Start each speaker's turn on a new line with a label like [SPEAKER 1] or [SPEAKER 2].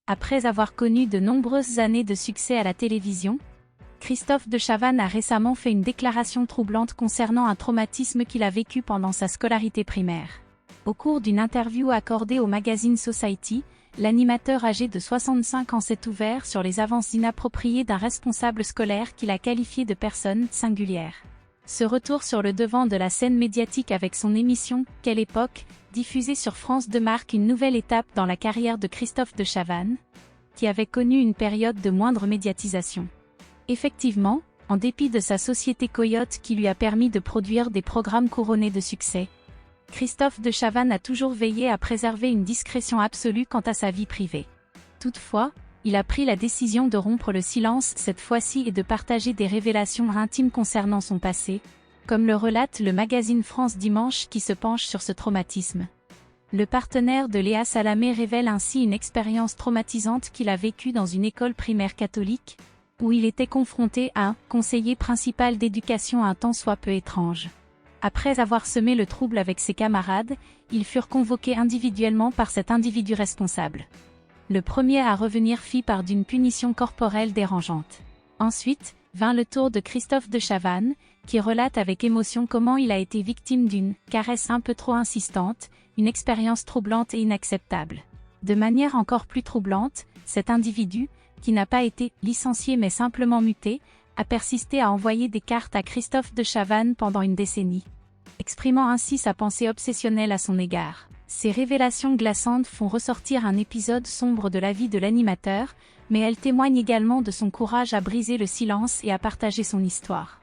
[SPEAKER 1] Après avoir connu de nombreuses années de succès à la télévision, Christophe de Chavannes a récemment fait une déclaration troublante concernant un traumatisme qu'il a vécu pendant sa scolarité primaire. Au cours d'une interview accordée au magazine Society, l'animateur âgé de 65 ans s'est ouvert sur les avances inappropriées d'un responsable scolaire qu'il a qualifié de personne singulière. Ce retour sur le devant de la scène médiatique avec son émission « Quelle époque ?» diffusée sur France 2 marque une nouvelle étape dans la carrière de Christophe de Chavannes, qui avait connu une période de moindre médiatisation. Effectivement, en dépit de sa société Coyote qui lui a permis de produire des programmes couronnés de succès, Christophe de Chavannes a toujours veillé à préserver une discrétion absolue quant à sa vie privée. Toutefois, il a pris la décision de rompre le silence cette fois-ci et de partager des révélations intimes concernant son passé, comme le relate le magazine France Dimanche qui se penche sur ce traumatisme. Le partenaire de Léa Salamé révèle ainsi une expérience traumatisante qu'il a vécue dans une école primaire catholique, où il était confronté à un conseiller principal d'éducation un tant soit peu étrange. Après avoir semé le trouble avec ses camarades, ils furent convoqués individuellement par cet individu responsable. Le premier à revenir fit part d'une punition corporelle dérangeante. Ensuite, vint le tour de Christophe de Chavannes, qui relate avec émotion comment il a été victime d'une caresse un peu trop insistante, une expérience troublante et inacceptable. De manière encore plus troublante, cet individu, qui n'a pas été licencié mais simplement muté, a persisté à envoyer des cartes à Christophe de Chavannes pendant une décennie, exprimant ainsi sa pensée obsessionnelle à son égard. Ces révélations glaçantes font ressortir un épisode sombre de la vie de l'animateur, mais elles témoignent également de son courage à briser le silence et à partager son histoire.